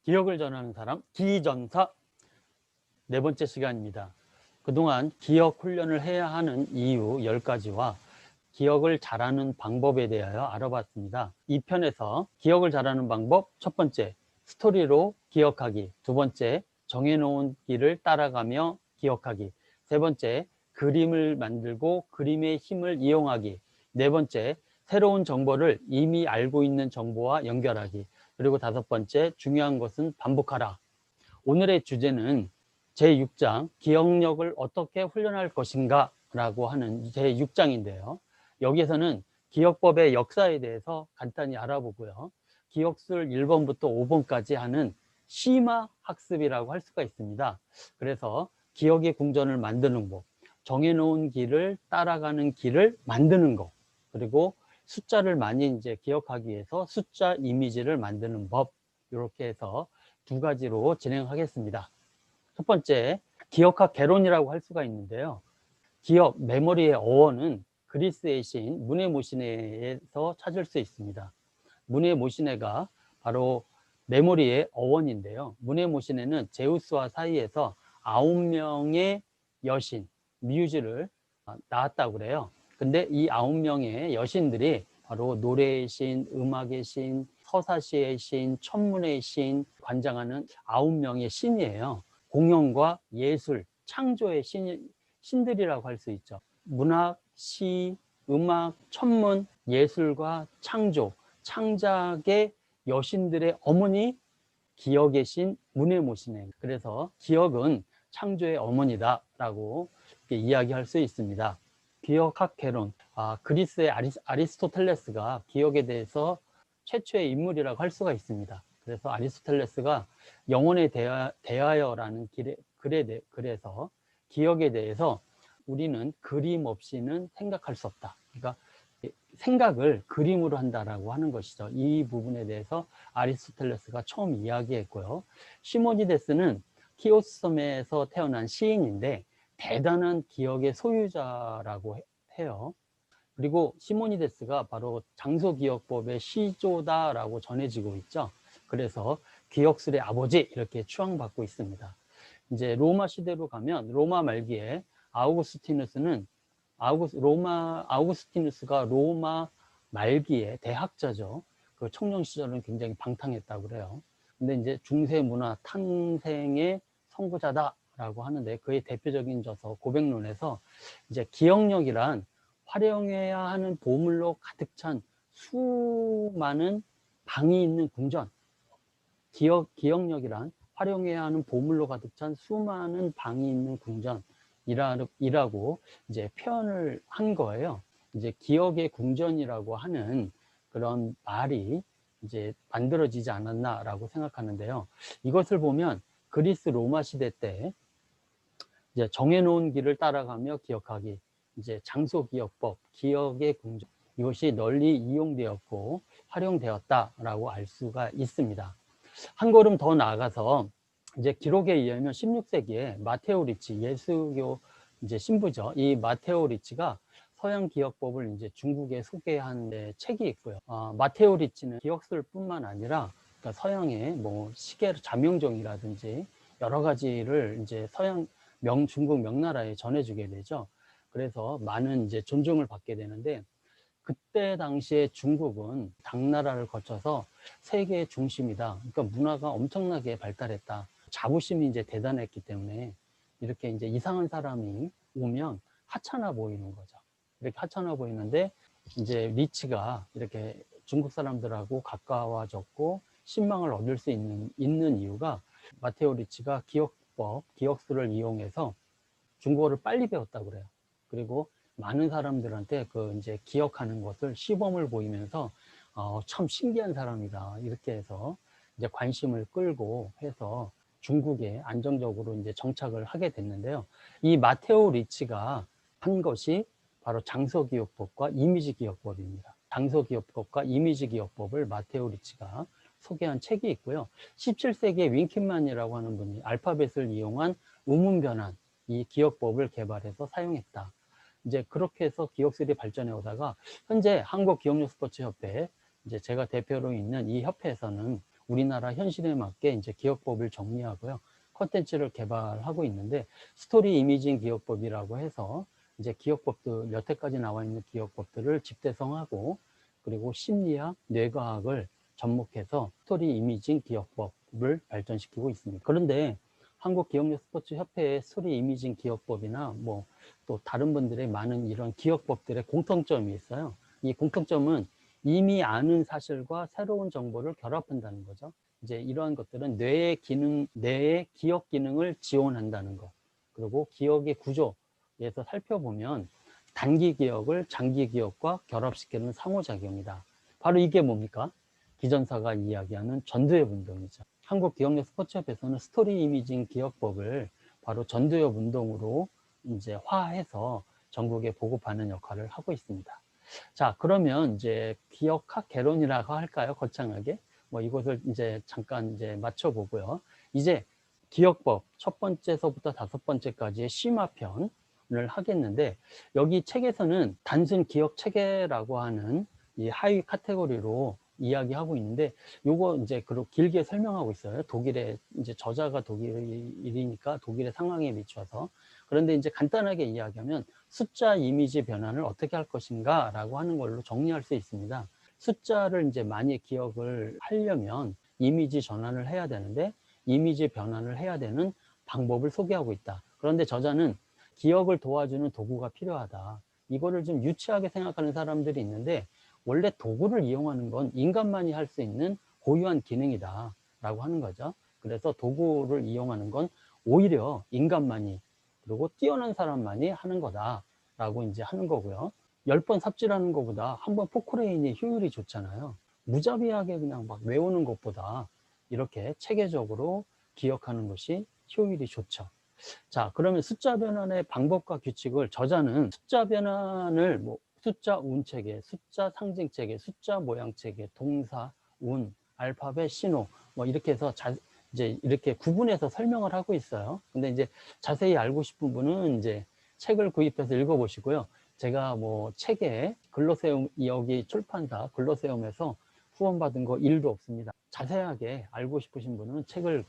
기억을 전하는 사람, 기전사 네 번째 시간입니다. 그동안 기억 훈련을 해야 하는 이유 10가지와 기억을 잘하는 방법에 대하여 알아봤습니다. 이 편에서 기억을 잘하는 방법, 첫 번째, 스토리로 기억하기. 두 번째, 정해놓은 길을 따라가며 기억하기. 세 번째, 그림을 만들고 그림의 힘을 이용하기. 네 번째, 새로운 정보를 이미 알고 있는 정보와 연결하기. 그리고 다섯 번째, 중요한 것은 반복하라. 오늘의 주제는 제6장 기억력을 어떻게 훈련할 것인가 라고 하는 제6장인데요. 여기에서는 기억법의 역사에 대해서 간단히 알아보고요. 기억술 1번부터 5번까지 하는 심화 학습이라고 할 수가 있습니다. 그래서 기억의 궁전을 만드는 법, 정해놓은 길을 따라가는 길을 만드는 것, 그리고 숫자를 많이 이제 기억하기 위해서 숫자 이미지를 만드는 법, 이렇게 해서 두 가지로 진행하겠습니다. 첫 번째, 기억학 개론이라고 할 수가 있는데요. 기억, 메모리의 어원은 그리스의 신 문해모시네에서 찾을 수 있습니다. 문해모시네가 바로 메모리의 어원인데요. 문해모시네는 제우스와 사이에서 9명의 여신, 뮤즈를 낳았다고 그래요. 근데 이 9명의 여신들이 바로 노래의 신, 음악의 신, 서사시의 신, 천문의 신, 관장하는 9명의 신이에요. 공연과 예술, 창조의 신들이라고 할 수 있죠. 문학, 시, 음악, 천문, 예술과 창조, 창작의 여신들의 어머니, 기억의 신 문해모시네. 그래서 기억은 창조의 어머니다라고 이야기할 수 있습니다. 기억학 개론, 그리스의 아리스토텔레스가 기억에 대해서 최초의 인물이라고 할 수가 있습니다. 그래서 아리스토텔레스가 영혼에 대하여라는 글에서 기억에 대해서 우리는 그림 없이는 생각할 수 없다. 그러니까 생각을 그림으로 한다라고 하는 것이죠. 이 부분에 대해서 아리스토텔레스가 처음 이야기했고요. 시모니데스는 키오스 섬에서 태어난 시인인데 대단한 기억의 소유자라고 해요. 그리고 시모니데스가 바로 장소기억법의 시조다라고 전해지고 있죠. 그래서 기억술의 아버지 이렇게 추앙받고 있습니다. 이제 로마 시대로 가면 로마 말기에 아우구스티누스가 로마 말기에 대학자죠. 그 청년 시절은 굉장히 방탕했다고 그래요. 근데 이제 중세 문화 탄생의 선구자다라고 하는데 그의 대표적인 저서 고백론에서 이제 기억력이란 활용해야 하는 보물로 가득 찬 수많은 방이 있는 궁전, 기억력이란 활용해야 하는 보물로 가득 찬 수많은 방이 있는 궁전이라고 이제 표현을 한 거예요. 이제 기억의 궁전이라고 하는 그런 말이 이제 만들어지지 않았나라고 생각하는데요. 이것을 보면 그리스 로마 시대 때 이제 정해놓은 길을 따라가며 기억하기, 이제 장소기억법, 기억의 궁전, 이것이 널리 이용되었고 활용되었다라고 알 수가 있습니다. 한 걸음 더 나아가서 이제 기록에 의하면 16세기에 마테오 리치, 예수교 이제 신부죠. 이 마테오 리치가 서양 기억법을 이제 중국에 소개한 책이 있고요. 마테오 리치는 기억술뿐만 아니라 그러니까 서양의 뭐 시계 자명종이라든지 여러 가지를 이제 중국 명나라에 전해주게 되죠. 그래서 많은 이제 존중을 받게 되는데 그때 당시에 중국은 당나라를 거쳐서 세계의 중심이다. 그러니까 문화가 엄청나게 발달했다. 자부심이 이제 대단했기 때문에 이렇게 이제 이상한 사람이 오면 하찮아 보이는 거죠. 이렇게 하찮아 보이는데 이제 리치가 이렇게 중국 사람들하고 가까워졌고 신망을 얻을 수 있는 이유가 마테오 리치가 기억술을 이용해서 중국어를 빨리 배웠다고 그래요. 그리고 많은 사람들한테 그 이제 기억하는 것을 시범을 보이면서 참 신기한 사람이다 이렇게 해서 이제 관심을 끌고 해서 중국에 안정적으로 이제 정착을 하게 됐는데요. 이 마테오 리치가 한 것이 바로 장소기억법과 이미지기억법입니다. 장소기억법과 이미지기억법을 마테오 리치가 소개한 책이 있고요. 17세기에 윈킨만이라고 하는 분이 알파벳을 이용한 우문변환, 이 기억법을 개발해서 사용했다. 이제 그렇게 해서 기억술이 발전해 오다가 현재 한국기억력 스포츠협회, 이제 제가 대표로 있는 이 협회에서는 우리나라 현실에 맞게 이제 기억법을 정리하고요. 콘텐츠를 개발하고 있는데 스토리 이미징 기억법이라고 해서 이제 기억법도 여태까지 나와 있는 기억법들을 집대성하고 그리고 심리학, 뇌과학을 접목해서 스토리 이미징 기억법을 발전시키고 있습니다. 그런데 한국기억력 스포츠 협회의 스토리 이미징 기억법이나 뭐 또 다른 분들의 많은 이런 기억법들의 공통점이 있어요. 이 공통점은 이미 아는 사실과 새로운 정보를 결합한다는 거죠. 이제 이러한 것들은 뇌의 기능, 뇌의 기억 기능을 지원한다는 것. 그리고 기억의 구조에서 살펴보면 단기 기억을 장기 기억과 결합시키는 상호작용이다. 바로 이게 뭡니까? 기전사가 이야기하는 전두엽 운동이죠. 한국기억력 스포츠협회에서는 스토리 이미징 기억법을 바로 전두엽 운동으로 이제 화해서 전국에 보급하는 역할을 하고 있습니다. 자, 그러면 이제 기억학 개론이라고 할까요? 거창하게. 뭐 이것을 이제 잠깐 이제 맞춰보고요. 이제 기억법 첫 번째서부터 다섯 번째까지의 심화편을 하겠는데 여기 책에서는 단순 기억 체계라고 하는 이 하위 카테고리로 이야기하고 있는데 요거 이제 그렇게 길게 설명하고 있어요. 독일의 이제 저자가 독일이니까 독일의 상황에 미쳐서. 그런데 이제 간단하게 이야기하면 숫자 이미지 변환을 어떻게 할 것인가 라고 하는 걸로 정리할 수 있습니다. 숫자를 이제 많이 기억을 하려면 이미지 전환을 해야 되는데 이미지 변환을 해야 되는 방법을 소개하고 있다. 그런데 저자는 기억을 도와주는 도구가 필요하다. 이거를 좀 유치하게 생각하는 사람들이 있는데 원래 도구를 이용하는 건 인간만이 할 수 있는 고유한 기능이다 라고 하는 거죠. 그래서 도구를 이용하는 건 오히려 인간만이 그리고 뛰어난 사람만이 하는 거다 라고 이제 하는 거고요. 10번 삽질하는 것보다 한 번 포크레인이 효율이 좋잖아요. 무자비하게 그냥 막 외우는 것보다 이렇게 체계적으로 기억하는 것이 효율이 좋죠. 자, 그러면 숫자 변환의 방법과 규칙을 저자는 숫자 변환을 뭐 숫자 운체계, 숫자 상징체계, 숫자 모양체계, 동사, 운, 알파벳, 신호 뭐 이렇게 해서 이제 이렇게 구분해서 설명을 하고 있어요. 근데 이제 자세히 알고 싶은 분은 이제 책을 구입해서 읽어보시고요. 제가 뭐 책에 글로세움, 여기 출판사 글로세움에서 후원받은 거 1도 없습니다. 자세하게 알고 싶으신 분은 책을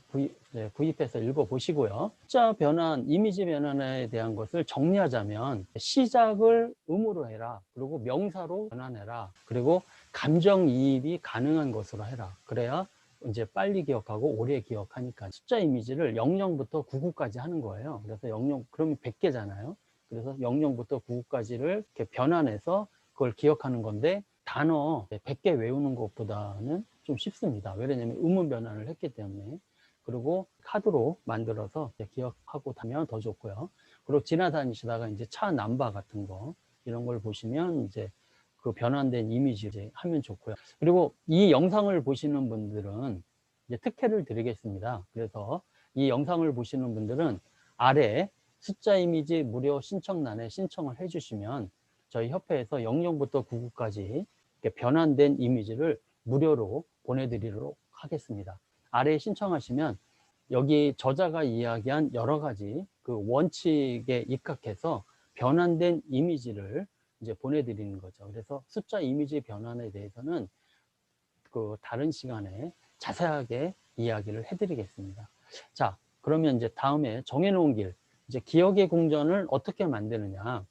구입해서 읽어보시고요. 숫자 변환, 이미지 변환에 대한 것을 정리하자면 시작을 음으로 해라. 그리고 명사로 변환해라. 그리고 감정이입이 가능한 것으로 해라. 그래야 이제 빨리 기억하고 오래 기억하니까 숫자 이미지를 00부터 99까지 하는 거예요. 그래서 00, 그러면 100개잖아요. 그래서 00부터 99까지를 이렇게 변환해서 그걸 기억하는 건데 단어 100개 외우는 것보다는 좀 쉽습니다. 왜냐하면 음운 변환을 했기 때문에. 그리고 카드로 만들어서 기억하고 다면 더 좋고요. 그리고 지나다니시다가 이제 차 남바 같은 거 이런 걸 보시면 이제 그 변환된 이미지 이제 하면 좋고요. 그리고 이 영상을 보시는 분들은 이제 특혜를 드리겠습니다. 그래서 이 영상을 보시는 분들은 아래 숫자 이미지 무료 신청란에 신청을 해주시면 저희 협회에서 00부터 99까지 변환된 이미지를 무료로 보내드리도록 하겠습니다. 아래에 신청하시면 여기 저자가 이야기한 여러 가지 그 원칙에 입각해서 변환된 이미지를 이제 보내드리는 거죠. 그래서 숫자 이미지 변환에 대해서는 그 다른 시간에 자세하게 이야기를 해드리겠습니다. 자, 그러면 이제 다음에 정해놓은 길, 이제 기억의 궁전을 어떻게 만드느냐.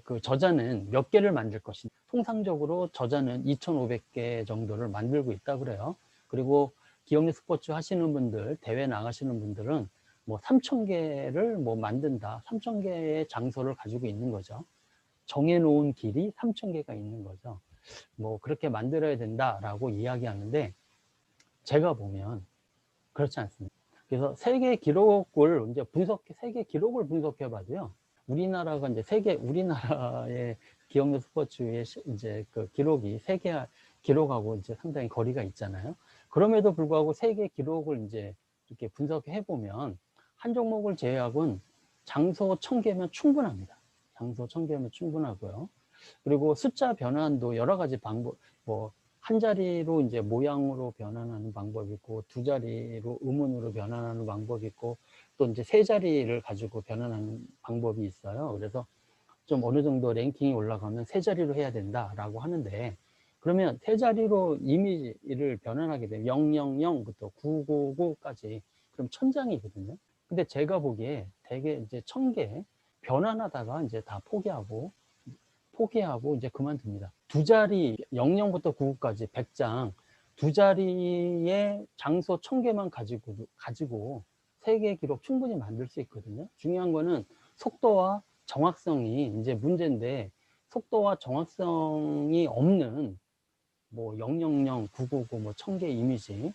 그 저자는 몇 개를 만들 것인가. 통상적으로 저자는 2,500개 정도를 만들고 있다 그래요. 그리고 기억력 스포츠 하시는 분들, 대회 나가시는 분들은 뭐 3,000개를 뭐 만든다. 3,000개의 장소를 가지고 있는 거죠. 정해놓은 길이 3,000개가 있는 거죠. 뭐 그렇게 만들어야 된다라고 이야기하는데 제가 보면 그렇지 않습니다. 그래서 세계 기록을 이제 세계 기록을 분석해 봐도요. 우리나라가 이제 우리나라의 기억력 스포츠의 이제 그 기록이 세계 기록하고 이제 상당히 거리가 있잖아요. 그럼에도 불구하고 세계 기록을 이제 이렇게 분석해 보면 한 종목을 제외하고는 장소 1,000개면 충분합니다. 장소 1,000개면 충분하고요. 그리고 숫자 변환도 여러 가지 방법, 뭐 한 자리로 이제 모양으로 변환하는 방법이 있고 두 자리로 음운으로 변환하는 방법이 있고 또 이제 세 자리를 가지고 변환하는 방법이 있어요. 그래서 좀 어느 정도 랭킹이 올라가면 세 자리로 해야 된다라고 하는데 그러면 세 자리로 이미지를 변환하게 되면 000부터 999까지 그럼 1000장이거든요. 근데 제가 보기에 대개 이제 1000개 변환하다가 이제 다 포기하고 이제 그만둡니다. 두 자리 00부터 99까지 100장 두 자리의 장소 1000개만 가지고 세계 기록 충분히 만들 수 있거든요. 중요한 거는 속도와 정확성이 이제 문제인데, 속도와 정확성이 없는 뭐 000, 999, 뭐 1000개 이미지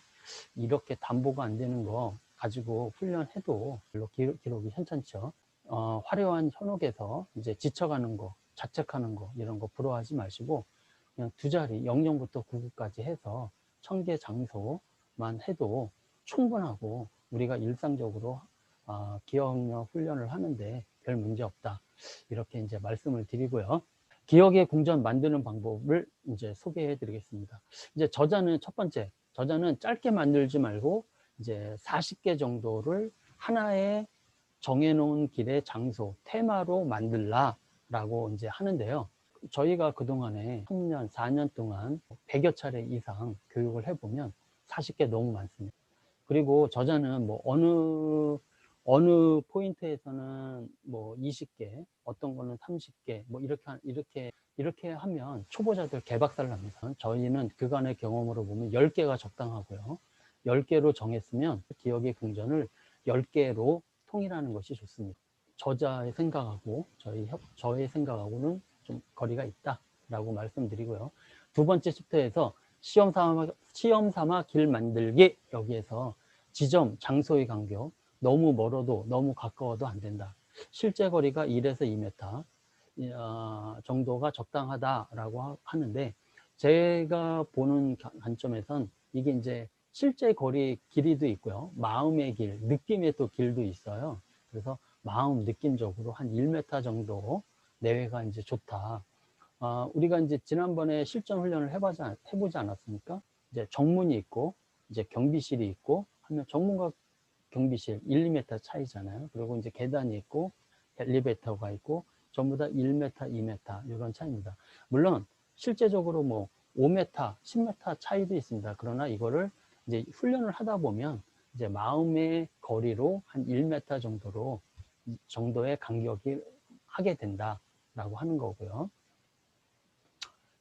이렇게 담보가 안 되는 거 가지고 훈련해도 별로 기록이 괜찮죠. 화려한 현혹에서 이제 지쳐가는 거, 자책하는 거 이런 거 부러워하지 마시고 그냥 두 자리 00부터 99까지 해서 1000개 장소만 해도 충분하고 우리가 일상적으로 기억력 훈련을 하는데 별 문제 없다, 이렇게 이제 말씀을 드리고요. 기억의 궁전 만드는 방법을 이제 소개해 드리겠습니다. 이제 저자는 첫 번째, 저자는 짧게 만들지 말고 이제 40개 정도를 하나의 정해놓은 길의 장소, 테마로 만들라라고 이제 하는데요. 저희가 그동안에 3년, 4년 동안 100여 차례 이상 교육을 해보면 40개 너무 많습니다. 그리고 저자는 뭐 어느 포인트에서는 뭐 20개, 어떤 거는 30개, 뭐 이렇게 하면 초보자들 개박살 납니다. 저희는 그간의 경험으로 보면 10개가 적당하고요. 10개로 정했으면 기억의 궁전을 10개로 통일하는 것이 좋습니다. 저자의 생각하고 저의 생각하고는 좀 거리가 있다라고 말씀드리고요. 두 번째 챕터에서 시험 삼아 길 만들기, 여기에서 지점, 장소의 간격, 너무 멀어도 너무 가까워도 안 된다. 실제 거리가 1에서 2m 정도가 적당하다라고 하는데, 제가 보는 관점에선 이게 이제 실제 거리 길이도 있고요. 마음의 길, 느낌의 또 길도 있어요. 그래서 마음 느낌적으로 한 1m 정도 내외가 이제 좋다. 우리가 이제 지난번에 실전 훈련을 해보지 않았습니까? 이제 정문이 있고, 이제 경비실이 있고 하면 정문과 경비실 1, 2m 차이잖아요. 그리고 이제 계단이 있고, 엘리베이터가 있고, 전부 다 1m, 2m 이런 차이입니다. 물론 실제적으로 뭐 5m, 10m 차이도 있습니다. 그러나 이거를 이제 훈련을 하다 보면 이제 마음의 거리로 한 1m 정도의 간격이 하게 된다라고 하는 거고요.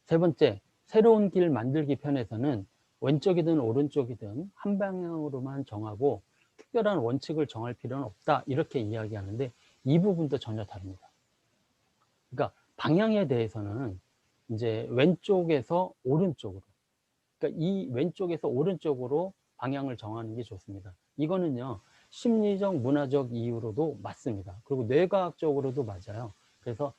세 번째, 새로운 길 만들기 편에서는 왼쪽이든 오른쪽이든 한 방향으로만 정하고 특별한 원칙을 정할 필요는 없다, 이렇게 이야기하는데 이 부분도 전혀 다릅니다. 그러니까 방향에 대해서는 이제 왼쪽에서 오른쪽으로, 그러니까 이 왼쪽에서 오른쪽으로 방향을 정하는 게 좋습니다. 이거는요, 심리적, 문화적 이유로도 맞습니다. 그리고 뇌과학적으로도 맞아요. 그래서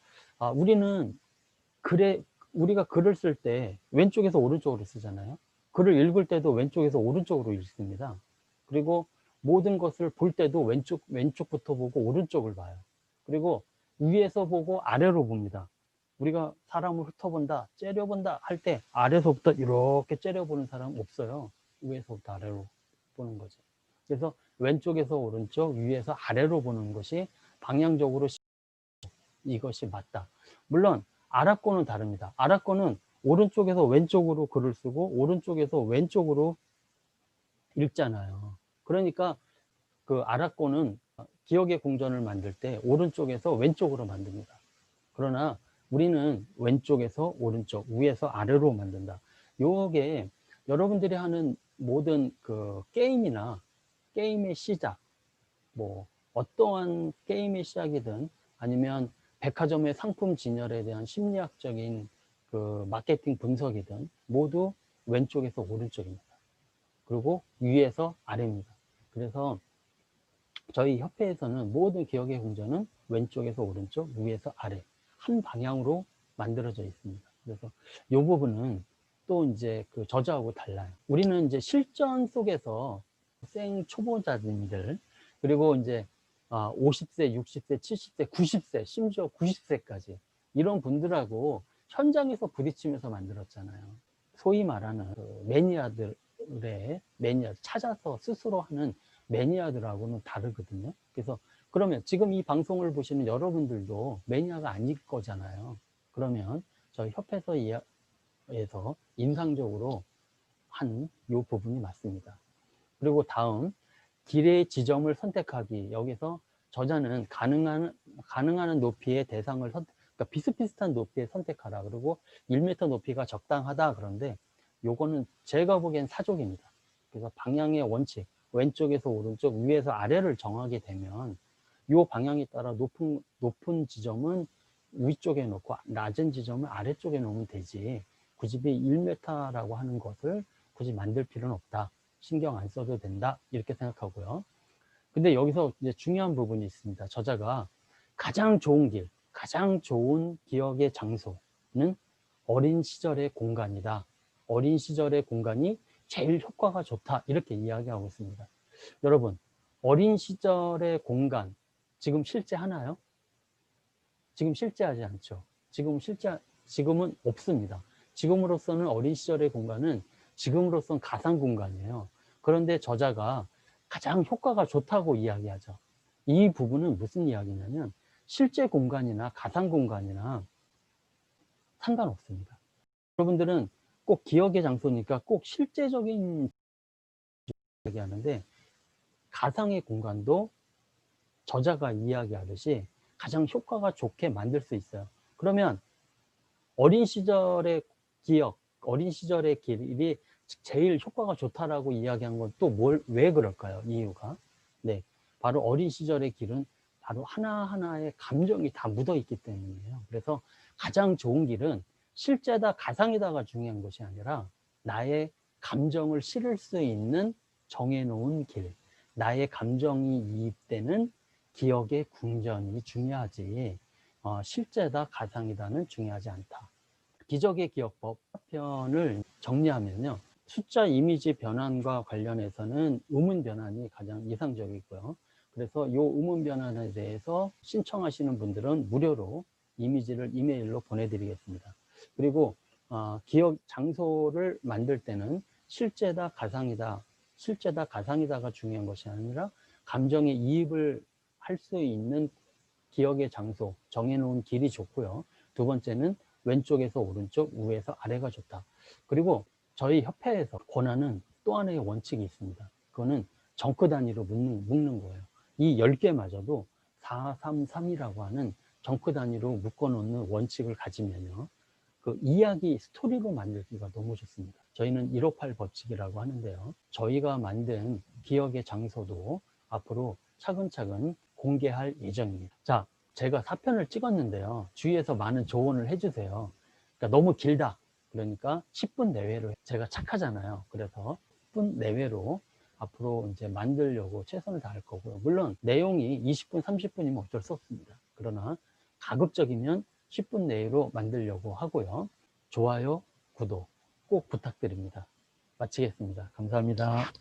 우리가 글을 쓸 때 왼쪽에서 오른쪽으로 쓰잖아요. 글을 읽을 때도 왼쪽에서 오른쪽으로 읽습니다. 그리고 모든 것을 볼 때도 왼쪽부터 보고 오른쪽을 봐요. 그리고 위에서 보고 아래로 봅니다. 우리가 사람을 훑어본다, 째려본다 할 때 아래서부터 이렇게 째려보는 사람 없어요. 위에서부터 아래로 보는 거죠. 그래서 왼쪽에서 오른쪽, 위에서 아래로 보는 것이 방향적으로 이것이 맞다. 물론 아랍어는 다릅니다. 아랍어는 오른쪽에서 왼쪽으로 글을 쓰고 오른쪽에서 왼쪽으로 읽잖아요. 그러니까 그 아랍어는 기억의 궁전을 만들 때 오른쪽에서 왼쪽으로 만듭니다. 그러나 우리는 왼쪽에서 오른쪽, 위에서 아래로 만든다. 요게 여러분들이 하는 모든 그 게임의 시작, 뭐 어떠한 게임의 시작이든 아니면 백화점의 상품 진열에 대한 심리학적인 그 마케팅 분석이든 모두 왼쪽에서 오른쪽입니다. 그리고 위에서 아래입니다. 그래서 저희 협회에서는 모든 기억의 궁전은 왼쪽에서 오른쪽, 위에서 아래 한 방향으로 만들어져 있습니다. 그래서 이 부분은 또 이제 그 저자하고 달라요. 우리는 이제 실전 속에서 생 초보자들, 그리고 이제 50세, 60세, 70세, 90세, 심지어 90세까지 이런 분들하고 현장에서 부딪히면서 만들었잖아요. 소위 말하는 그 매니아 찾아서 스스로 하는 매니아들하고는 다르거든요. 그래서 그러면 지금 이 방송을 보시는 여러분들도 매니아가 아닐 거잖아요. 그러면 저희 협회에서 인상적으로 한 이 부분이 맞습니다. 그리고 다음, 길의 지점을 선택하기. 여기서 저자는 가능한 높이의 대상을 그러니까 비슷비슷한 높이에 선택하라. 그리고 1m 높이가 적당하다. 그런데 요거는 제가 보기엔 사족입니다. 그래서 방향의 원칙, 왼쪽에서 오른쪽, 위에서 아래를 정하게 되면 요 방향에 따라 높은 지점은 위쪽에 놓고 낮은 지점을 아래쪽에 놓으면 되지, 굳이 1m라고 하는 것을 굳이 만들 필요는 없다, 신경 안 써도 된다, 이렇게 생각하고요. 근데 여기서 이제 중요한 부분이 있습니다. 저자가 가장 좋은 길, 가장 좋은 기억의 장소는 어린 시절의 공간이다. 어린 시절의 공간이 제일 효과가 좋다. 이렇게 이야기하고 있습니다. 여러분, 어린 시절의 공간, 지금 실제 하나요? 지금 실제하지 않죠. 지금은 없습니다. 지금으로서는 어린 시절의 공간은 지금으로서는 가상 공간이에요. 그런데 저자가 가장 효과가 좋다고 이야기하죠. 이 부분은 무슨 이야기냐면 실제 공간이나 가상 공간이나 상관없습니다. 여러분들은 꼭 기억의 장소니까 꼭 실제적인 이야기하는데, 가상의 공간도 저자가 이야기하듯이 가장 효과가 좋게 만들 수 있어요. 그러면 어린 시절의 기억, 어린 시절의 길이 제일 효과가 좋다라고 이야기한 건 또 왜 그럴까요? 이유가. 네, 바로 어린 시절의 길은 바로 하나하나의 감정이 다 묻어 있기 때문이에요. 그래서 가장 좋은 길은 실제다 가상이다가 중요한 것이 아니라 나의 감정을 실을 수 있는 정해놓은 길, 나의 감정이 이입되는 기억의 궁전이 중요하지, 실제다 가상이다는 중요하지 않다. 기적의 기억법 편을 정리하면요, 숫자 이미지 변환과 관련해서는 음운 변환이 가장 이상적이고요. 그래서 이 음운 변환에 대해서 신청하시는 분들은 무료로 이미지를 이메일로 보내드리겠습니다. 그리고 기억 장소를 만들 때는 실제다 가상이다가 중요한 것이 아니라 감정에 이입을 할 수 있는 기억의 장소, 정해놓은 길이 좋고요. 두 번째는 왼쪽에서 오른쪽, 위에서 아래가 좋다. 그리고 저희 협회에서 권하는 또 하나의 원칙이 있습니다. 그거는 정크 단위로 묶는 거예요. 이 10개마저도 433이라고 하는 정크 단위로 묶어놓는 원칙을 가지면요, 그 이야기 스토리로 만들기가 너무 좋습니다. 저희는 158 법칙이라고 하는데요, 저희가 만든 기억의 장소도 앞으로 차근차근 공개할 예정입니다. 자, 제가 4편을 찍었는데요, 주위에서 많은 조언을 해주세요. 그러니까 너무 길다, 그러니까 10분 내외로, 제가 착하잖아요. 그래서 10분 내외로 앞으로 이제 만들려고 최선을 다할 거고요. 물론 내용이 20분 30분이면 어쩔 수 없습니다. 그러나 가급적이면 10분 내로 만들려고 하고요. 좋아요, 구독 꼭 부탁드립니다. 마치겠습니다. 감사합니다.